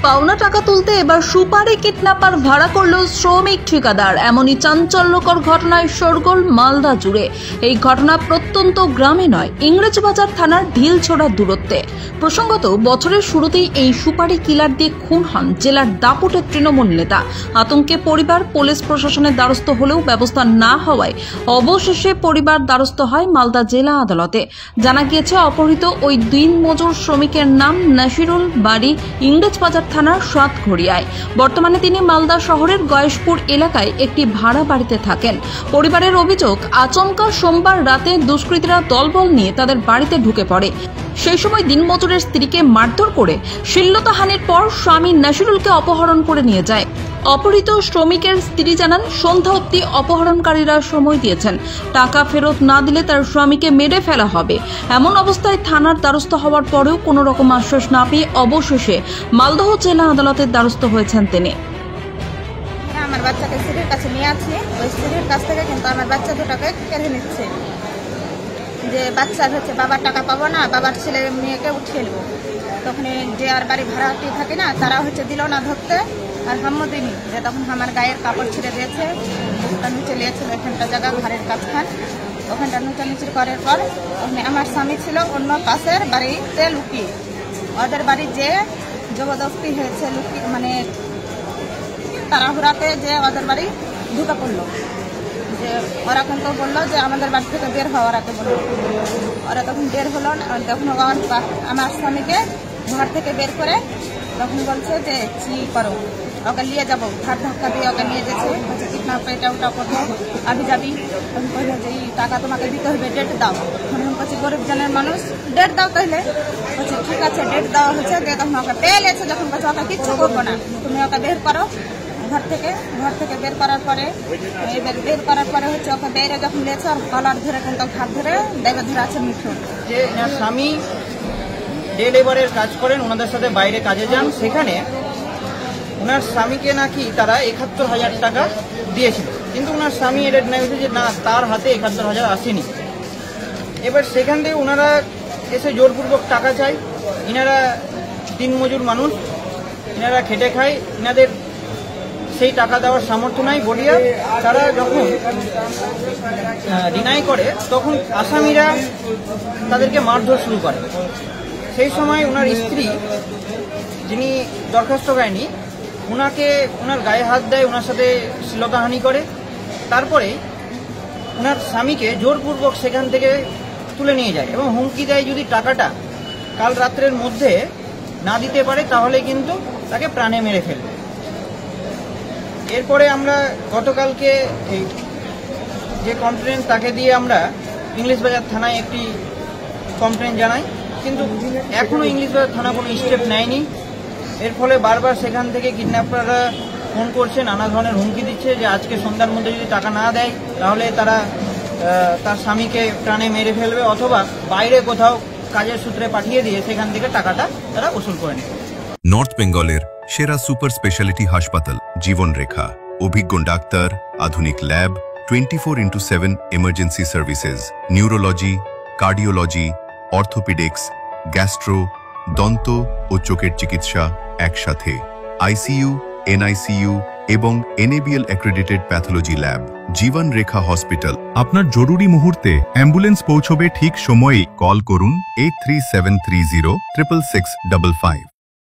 পাওনা টাকা তুলতে এবার সুপারি কিডন্যাপার ভাড়া করল শ্রমিক ঠিকাদার। এমনই চাঞ্চল্যকর ঘটনায় শোরগোল মালদা জুড়ে। এই ঘটনা প্রত্যন্ত গ্রামে নয়, ইংরেজবাজার থানার ঢিলছোড়া দূরত্বে। প্রসঙ্গত, বছরের শুরুতেই এই সুপারি কিলার দিয়ে খুন হন জেলার দাপুটের তৃণমূল নেতা। আতঙ্কে পরিবার পুলিশ প্রশাসনের দ্বারস্থ হলেও ব্যবস্থা না হওয়ায় অবশেষে পরিবার দ্বারস্থ হয় মালদা জেলা আদালতে। জানা গিয়েছে, অপহৃত ওই দিনমজুর শ্রমিকের নাম নাসিরুল, বাড়ি ইংরেজবাজার থানার সাতঘড়িয়ায়। বর্তমানে তিনি মালদা শহরের গয়েশপুর এলাকায় একটি ভাড়া বাড়িতে থাকেন। পরিবারের অভিযোগ, আচমকা সোমবার রাতে দুষ্কৃতীরা দলবল নিয়ে তাদের বাড়িতে ঢুকে পড়ে। সেই সময় দিনমজুরের স্ত্রীকে মারধর করে শ্লীলতাহানির পর স্বামী নাসিরুলকে অপহরণ করে নিয়ে যায়। অপহৃত শ্রমিকের স্ত্রী জানান, সন্ধ্যা অবধি অপহরণকারীরা সময় দিয়েছেন। টাকা ফেরত না দিলে তার স্বামীকে মেরে ফেলা হবে। এমন অবস্থায় থানার দ্বারস্থ হওয়ার পরেও কোনো রকম আশ্বাস না পেয়ে অবশেষে মালদহ জেলা আদালতের দ্বারস্থ হয়েছেন তিনি। আমার বাচ্চাকে স্ত্রীর কাছে নিয়ে আছে, ওই স্ত্রীর কাছ থেকে কিন্তু আমার বাচ্চা দুটাকে কেড়ে নিচ্ছে। যে বাচ্চা হচ্ছে বাবার টাকা পাবো না, বাবার ছেলে মেয়েকে উঠিয়ে নেবো। তখন যে আর বাড়ি ভাড়াটি থাকে না, তারা হচ্ছে দিল না ধরতে, আর হাম্মু দিনি। যে তখন আমার গায়ের কাপড় ছিঁড়ে দিয়েছে, বুকটা নিচে নিয়েছিল এখানটা জায়গা, ঘরের কাছখান ওখানটা নিচে করার পর ওখানে আমার স্বামী ছিল অন্য পাশের বাড়িতে লুকিয়ে। ওদের বাড়ি যে জবরদস্তি হয়েছে, লুকিয়ে মানে তাড়াহুড়াতে যে ওদের বাড়ি ঢুকে পড়লো। যে ওরা কিন্তু বললো যে আমাদের বাড়ি থেকে বের হওয়া, ওরাকে বললো। ওরা তখন বের হলো না, তখন আমার স্বামীকে ঘর থেকে বের করে তখন বলছে যে কি করো, ওকে নিয়ে যাবো। ঘাট ধাক্কা দিয়ে ওকে নিয়ে যেছে, বলছে কিডন্যাপ এটা ওটা করবো, আবি যাবি। তখন কইলো যে এই টাকা তোমাকে দিতে হবে, ডেট দাও। তখন বলছে গরিব জনের মানুষ, ডেট দাও। তাইলে বলছে ঠিক আছে, ডেট দেওয়া হচ্ছে। তখন ওকে পেয়ে লেছে, যখন বলছে ওকে কিচ্ছু করবো না, তুমি ওকে বের করো ঘর থেকে বের করার পরে হচ্ছে ওকে বেরে যখন লেছে, ওর কলার ধরে কিন্তু ঘাট ধরে দেবে ধরে আছে মিঠুন। যে এনার স্বামী ডে লেবারের কাজ করেন, ওনাদের সাথে বাইরে কাজে যান। সেখানে ওনার স্বামীকে নাকি তারা ৭১,০০০ টাকা দিয়েছিল, কিন্তু ওনার স্বামী এটা জানিয়েছে যে না, তার হাতে ৭১,০০০ আসেনি। এবার সেখান থেকে ওনারা এসে জোরপূর্বক টাকা চায়। এনারা দিনমজুর মানুষ, এনারা খেটে খায়, এনাদের সেই টাকা দেওয়ার সামর্থ্য নাই বলিয়া তারা যখন ডিনাই করে, তখন আসামিরা তাদেরকে মারধর শুরু করে। সেই সময় ওনার স্ত্রী, যিনি দরখাস্তকারিনী, ওনার গায়ে হাত দেয়, ওনার সাথে শ্লীলতাহানি করে। তারপরে ওনার স্বামীকে জোরপূর্বক সেখান থেকে তুলে নিয়ে যায় এবং হুমকি দেয়, যদি টাকাটা কাল রাত্রের মধ্যে না দিতে পারে তাহলে কিন্তু তাকে প্রাণে মেরে ফেলবে। এরপরে আমরা গতকালকে এই যে কমপ্লেন, তাকে দিয়ে আমরা ইংলিশবাজার থানায় একটি কমপ্লেন জানাই, কিন্তু এখনও ইংলিশবাজার থানা কোনো স্টেপ নেয়নি। এর ফলে বারবার সেখান থেকে কিডন্যাপাররা ফোন করছে, নানা ধরনের হুমকি দিচ্ছে যে আজকে সন্ধ্যার মধ্যে যদি টাকা না দেয় তাহলে তারা তার স্বামীকে প্রাণে মেরে ফেলবে, অথবা বাইরে কোথাও কাজের সূত্রে পাঠিয়ে দিয়ে সেখান থেকে টাকাটা তারা উসুল করে নেবে। নর্থ বেঙ্গলের সেরা সুপার স্পেশালিটি হাসপাতাল জীবনরেখা, অভিজ্ঞ ডাক্তার, আধুনিক lab, 24x7 emergency services, neurology, cardiology, orthopaedics, gastro, দন্ত ও চোখের চিকিৎসা একসাথে, আইসিইউ, এনআইসিইউ এবং NABL accredited pathology lab. জীবনরেখা hospital. আপনার জরুরি মুহূর্তে অ্যাম্বুলেন্স পৌঁছবে ঠিক সময়েই। কল করুন 83730 66655।